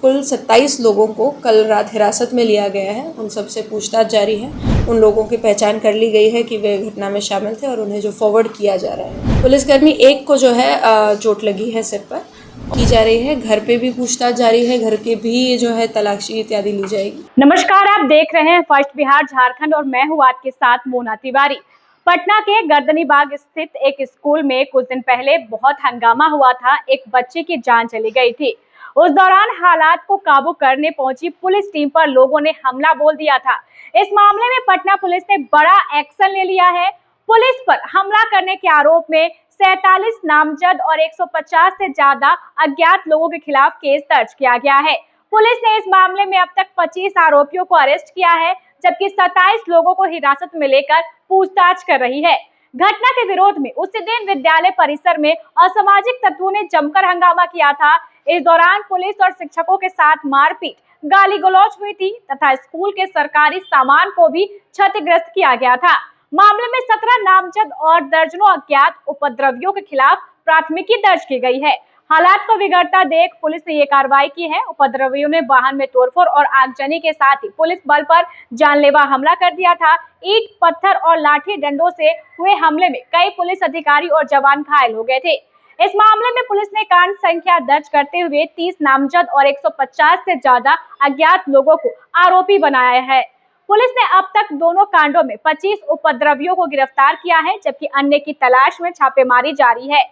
कुल 27 लोगों को कल रात हिरासत में लिया गया है। उन सब से पूछताछ जारी है। उन लोगों की पहचान कर ली गई है कि वे घटना में शामिल थे और उन्हें जो फॉरवर्ड किया जा रहा है। पुलिसकर्मी एक को जो है चोट लगी है सिर पर, की जा रही है। घर पे भी पूछताछ जारी है, घर के भी जो है तलाशी इत्यादि ली जाएगी। नमस्कार, आप देख रहे हैं फर्स्ट बिहार झारखंड और मैं हूँ आपके साथ मोना तिवारी। पटना के गर्दनी बाग स्थित एक स्कूल में कुछ दिन पहले बहुत हंगामा हुआ था। एक बच्चे की जान चली गई थी। उस दौरान हालात को काबू करने पहुंची पुलिस टीम पर लोगों ने हमला बोल दिया था। इस मामले में पटना पुलिस ने बड़ा एक्शन ले लिया है। पुलिस पर हमला करने के आरोप में 47 नामजद और 150 से ज्यादा अज्ञात लोगों के खिलाफ केस दर्ज किया गया है। पुलिस ने इस मामले में अब तक 25 आरोपियों को अरेस्ट किया है, जबकि 27 लोगों को हिरासत में लेकर पूछताछ कर रही है। घटना के विरोध में उसी दिन विद्यालय परिसर में असामाजिक तत्वों ने जमकर हंगामा किया था। इस दौरान पुलिस और शिक्षकों के साथ मारपीट, गाली गलौज हुई थी तथा स्कूल के सरकारी सामान को भी क्षतिग्रस्त किया गया था। मामले में 17 नामजद और दर्जनों अज्ञात उपद्रवियों के खिलाफ प्राथमिकी दर्ज की गई है। हालात को बिगड़ता देख पुलिस ने ये कार्रवाई की है। उपद्रवियों ने वाहन में तोड़फोड़ और आगजनी के साथ ही पुलिस बल पर जानलेवा हमला कर दिया था। ईंट, पत्थर और लाठी डंडों से हुए हमले में कई पुलिस अधिकारी और जवान घायल हो गए थे। इस मामले में पुलिस ने कांड संख्या दर्ज करते हुए 30 नामजद और 150 से ज्यादा अज्ञात लोगों को आरोपी बनाया है। पुलिस ने अब तक दोनों कांडों में 25 उपद्रवियों को गिरफ्तार किया है, जबकि अन्य की तलाश में छापेमारी जारी है।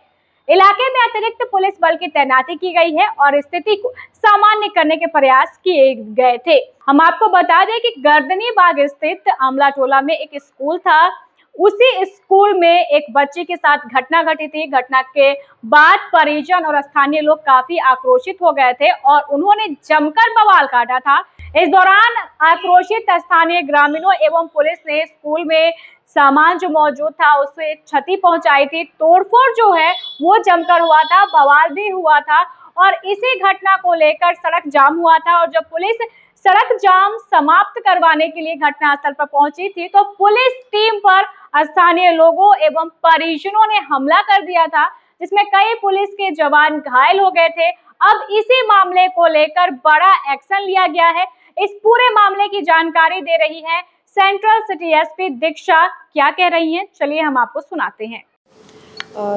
इलाके में अतिरिक्त पुलिस बल की तैनाती की गई है और स्थिति को सामान्य करने के प्रयास किए गए थे। हम आपको बता दें कि गर्दनी बाग स्थित अमला टोला में एक स्कूल था। उसी स्कूल में एक बच्चे के साथ घटना घटी थी। घटना के बाद परिजन और स्थानीय लोग काफी आक्रोशित हो गए थे और उन्होंने जमकर बवाल काटा था। इस दौरान आक्रोशित स्थानीय ग्रामीणों एवं पुलिस ने स्कूल में सामान जो मौजूद था उसे क्षति पहुंचाई थी। तोड़फोड़ जो है वो जमकर हुआ था, बवाल भी हुआ था और इसी घटना को लेकर सड़क जाम हुआ था। और जब पुलिस सड़क जाम समाप्त करवाने के लिए घटनास्थल पर पहुंची थी तो पुलिस टीम पर स्थानीय लोगों एवं परिजनों ने हमला कर दिया था, जिसमें कई पुलिस के जवान घायल हो गए थे। अब इसी मामले को लेकर बड़ा एक्शन लिया गया है। इस पूरे मामले की जानकारी दे रही है सेंट्रल सिटी एसपी दीक्षा। क्या कह रही हैं, चलिए हम आपको सुनाते हैं।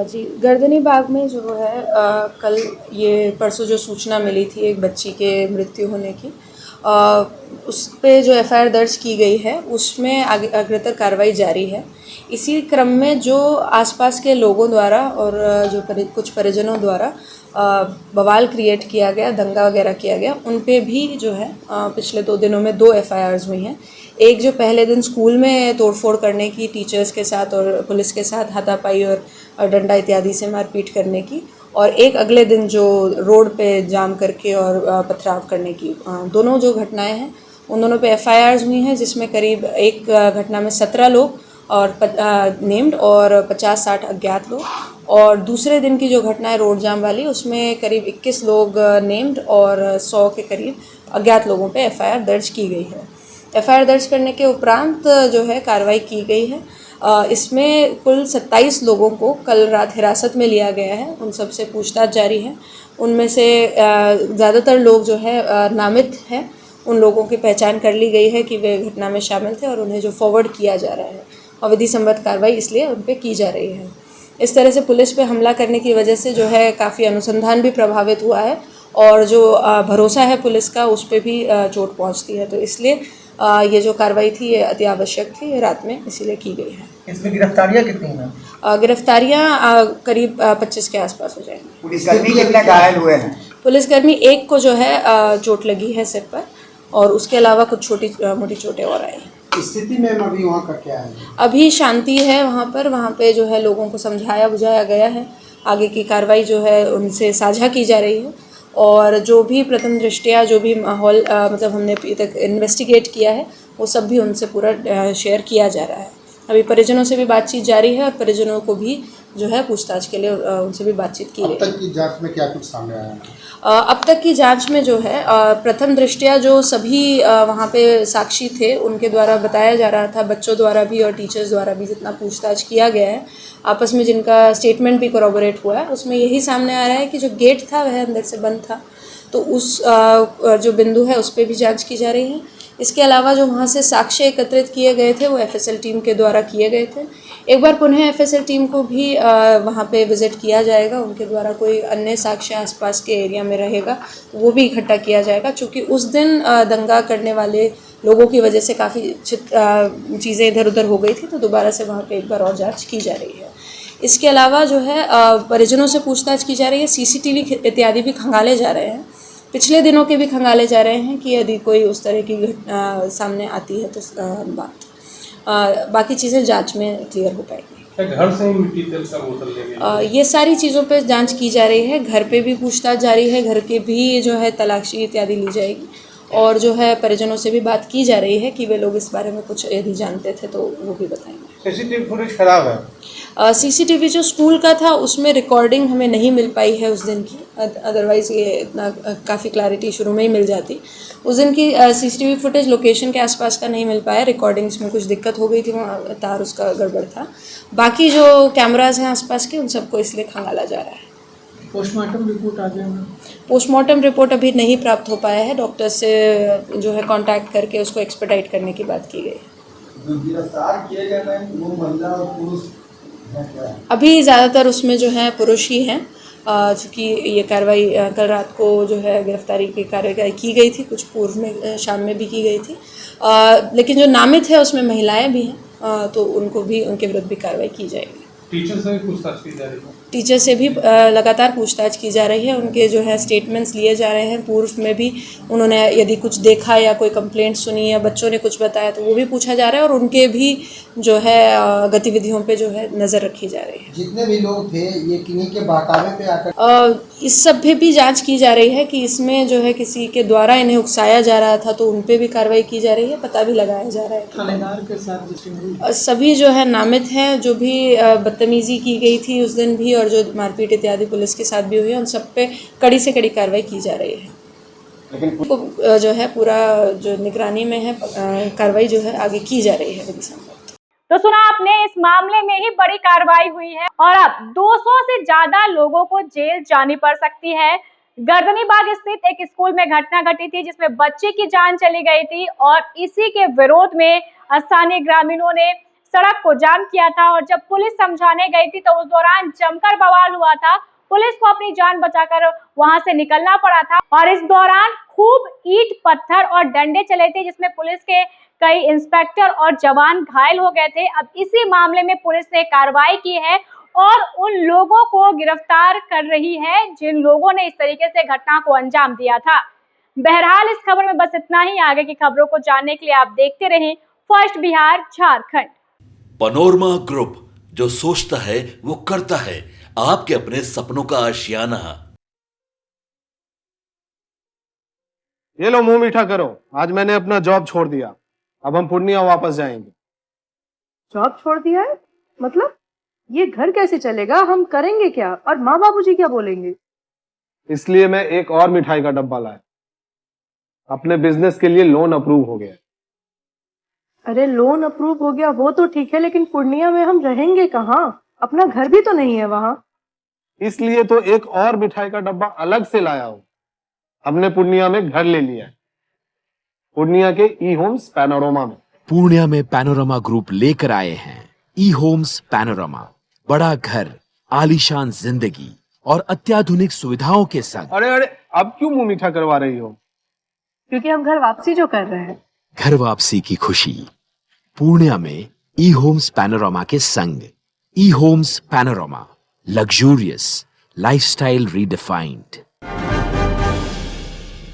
जी, गर्दनी बाग में जो है कल ये परसों जो सूचना मिली थी एक बच्ची के मृत्यु होने की, उस पे जो एफआईआर दर्ज की गई है उसमें अग्रतर कार्रवाई जारी है। इसी क्रम में जो आसपास के लोगों द्वारा और जो कुछ परिजनों द्वारा बवाल क्रिएट किया गया, दंगा वगैरह किया गया, उन पे भी जो है पिछले 2 दिनों में 2 एफआईआर्स हुई हैं। एक जो पहले दिन स्कूल में तोड़फोड़ करने की, टीचर्स के साथ और पुलिस के साथ हाथापाई और डंडा इत्यादि से मारपीट करने की, और एक अगले दिन जो रोड पे जाम करके और पथराव करने की। दोनों जो घटनाएं हैं उन दोनों पे एफआईआर्स हुई हैं, जिसमें करीब एक घटना में 17 लोग और नेम्ड और 50-60 अज्ञात लोग, और दूसरे दिन की जो घटना है रोड जाम वाली उसमें करीब 21 लोग नेम्ड और 100 के करीब अज्ञात लोगों पे एफआईआर दर्ज की गई है। एफआईआर दर्ज करने के उपरांत जो है कार्रवाई की गई है। इसमें कुल 27 लोगों को कल रात हिरासत में लिया गया है। उन सब से पूछताछ जारी है। उनमें से ज़्यादातर लोग जो है नामित हैं। उन लोगों की पहचान कर ली गई है कि वे घटना में शामिल थे और उन्हें जो फॉरवर्ड किया जा रहा है और विधि सम्मत कार्रवाई इसलिए उन पर की जा रही है। इस तरह से पुलिस पे हमला करने की वजह से जो है काफ़ी अनुसंधान भी प्रभावित हुआ है और जो भरोसा है पुलिस का उस पर भी चोट पहुंचती है। तो इसलिए ये जो कार्रवाई थी ये अति आवश्यक थी रात में, इसीलिए की गई है। इसमें गिरफ्तारियां कितनी हैं? गिरफ्तारियां करीब 25 के आसपास हो जाएंगी। पुलिसकर्मी कितने घायल हुए हैं? पुलिसकर्मी एक को जो है चोट लगी है सिर पर, और उसके अलावा कुछ छोटी मोटी चोटें और आई हैं। स्थिति में अभी वहाँ का क्या है? अभी शांति है वहाँ पे जो है लोगों को समझाया बुझाया गया है। आगे की कार्रवाई जो है उनसे साझा की जा रही है, और जो भी प्रथम दृष्टया जो भी माहौल मतलब हमने अभी तक इन्वेस्टिगेट किया है वो सब भी उनसे पूरा शेयर किया जा रहा है। अभी परिजनों से भी बातचीत जारी है और परिजनों को भी जो है पूछताछ के लिए उनसे भी बातचीत की गई। अब तक की जांच में क्या कुछ सामने आया है? अब तक की जांच में जो है प्रथम दृष्टया जो सभी वहाँ पे साक्षी थे उनके द्वारा बताया जा रहा था, बच्चों द्वारा भी और टीचर्स द्वारा भी जितना पूछताछ किया गया है, आपस में जिनका स्टेटमेंट भी कोरोबोरेट हुआ है, उसमें यही सामने आ रहा है कि जो गेट था वह अंदर से बंद था। तो उस जो बिंदु है उस पर भी जांच की जा रही है। इसके अलावा जो वहाँ से साक्ष्य एकत्रित किए गए थे वो एफएसएल टीम के द्वारा किए गए थे। एक बार पुनः एफएसएल टीम को भी वहाँ पे विज़िट किया जाएगा, उनके द्वारा कोई अन्य साक्ष्य आसपास के एरिया में रहेगा तो वो भी इकट्ठा किया जाएगा, क्योंकि उस दिन दंगा करने वाले लोगों की वजह से काफ़ी चीज़ें इधर उधर हो गई थी, तो दोबारा से वहाँ पे एक बार और जांच की जा रही है। इसके अलावा जो है परिजनों से पूछताछ की जा रही है, सीसीटीवी इत्यादि भी खंगाले जा रहे हैं, पिछले दिनों के भी खंगाले जा रहे हैं कि यदि कोई उस तरह की घटना सामने आती है तो बाकी चीज़ें जांच में क्लियर हो पाएंगी। घर से ही मिट्टी तेल का बोतल ले गए, ये सारी चीज़ों पे जांच की जा रही है। घर पे भी पूछताछ जारी है, घर के भी जो है तलाशी इत्यादि ली जाएगी और जो है परिजनों से भी बात की जा रही है कि वे लोग इस बारे में कुछ यदि जानते थे तो वो भी बताएंगे। सीसीटीवी फुटेज खराब है। सीसीटीवी जो स्कूल का था उसमें रिकॉर्डिंग हमें नहीं मिल पाई है उस दिन की, अदरवाइज़ ये इतना काफ़ी क्लैरिटी शुरू में ही मिल जाती। उस दिन की सीसीटीवी फुटेज लोकेशन के आसपास का नहीं मिल पाया, रिकॉर्डिंग्स में कुछ दिक्कत हो गई थी, वहाँ तार उसका गड़बड़ था। बाकी जो कैमराज हैं आसपास के उन सबको इसलिए खंगाला जा रहा है। पोस्टमार्टम रिपोर्ट आ जाएगा। पोस्टमार्टम रिपोर्ट अभी नहीं प्राप्त हो पाया है, डॉक्टर से जो है कांटेक्ट करके उसको एक्सपेडाइट करने की बात की गई है। जो गिरफ्तार किए गए हैं वो महिला और पुरुष हैं क्या? अभी ज़्यादातर उसमें जो है पुरुष ही हैं, चूँकि ये कार्रवाई कल रात को जो है गिरफ्तारी की कार्रवाई की गई थी, कुछ पूर्व में शाम में भी की गई थी, लेकिन जो नामित है उसमें महिलाएं भी हैं, तो उनको भी उनके विरुद्ध भी कार्रवाई की जाएगी। टीचर से भी पूछताछ की जा रही है। टीचर से भी लगातार पूछताछ की जा रही है, उनके जो है स्टेटमेंट्स लिए जा रहे हैं। पूर्व में भी उन्होंने यदि कुछ देखा या कोई कंप्लेंट सुनी या बच्चों ने कुछ बताया तो वो भी पूछा जा रहा है और उनके भी जो है गतिविधियों पे जो है नज़र रखी जा रही है। जितने भी लोग थे ये किन्हीं के बहकावे पे आकर इस सब पे भी जांच की जा रही है कि इसमें जो है किसी के द्वारा इन्हें उकसाया जा रहा था तो उन पे भी कार्रवाई की जा रही है, पता भी लगाया जा रहा है। थानेदार के साथ सभी जो है नामित हैं, जो भी बदतमीजी की गई थी उस दिन भी और जो मारपीट इत्यादि पुलिस के साथ भी हुई है, उन सब पे कड़ी से कड़ी कार्रवाई की जा रही है। लेकिन जो है पूरा जो निगरानी में है, कार्रवाई जो है आगे की जा रही है विधि सम्मत। तो सुना आपने, इस मामले में ही बड़ी कार्रवाई हुई है और अब 200 से ज्यादा लोगों को जेल जानी पड़ सकती है। गर्दनीबाग स्थित एक स्कूल में घटना घटी थी जिसमें बच्चे की जान चली गई थी और इसी के विरोध में स्थानीय ग्रामीणों ने सड़क को जाम किया था और जब पुलिस समझाने गई थी तो उस दौरान जमकर बवाल हुआ था। पुलिस को अपनी जान बचाकर वहां से निकलना पड़ा था और इस दौरान खूब ईंट पत्थर और डंडे चले थे जिसमें पुलिस के कई इंस्पेक्टर और जवान घायल हो गए थे। अब इसी मामले में पुलिस ने कार्रवाई की है और उन लोगों को गिरफ्तार कर रही है जिन लोगों ने इस तरीके से घटना को अंजाम दिया था। बहरहाल इस खबर में बस इतना ही। आगे की खबरों को जानने के लिए आप देखते रहें first Bihar Jharkhand. Panorama group, जो सोचता है वो करता है, आपके अपने सपनों का आशियाना। ये लो मुंह मीठा करो, आज मैंने अपना जॉब छोड़ दिया, अब हम पूर्णिया वापस जाएंगे। जॉब छोड़ दिया है? मतलब ये घर कैसे चलेगा? हम करेंगे क्या और माँ बाबूजी क्या बोलेंगे? इसलिए मैं एक और मिठाई का डब्बा लाया, अपने बिजनेस के लिए लोन अप्रूव हो गया। अरे लोन अप्रूव हो गया वो तो ठीक है, लेकिन पूर्णिया में हम रहेंगे कहाँ? अपना घर भी तो नहीं है वहाँ। इसलिए तो एक और मिठाई का डब्बा अलग से लाया हूँ। हमने पूर्णिया में घर ले लिया है, पूर्णिया के ई होम्स पैनोरमा में। पूर्णिया में पैनोरमा ग्रुप लेकर आए हैं ई होम्स पैनोरमा। बड़ा घर, आलीशान जिंदगी और अत्याधुनिक सुविधाओं के संग। अरे अरे, अब क्यों मुंह मीठा करवा रही हो? क्योंकि हम घर वापसी जो कर रहे हैं। घर वापसी की खुशी पूर्णिया में ई होम्स पैनोरमा के संग। E homes panorama, luxurious lifestyle redefined.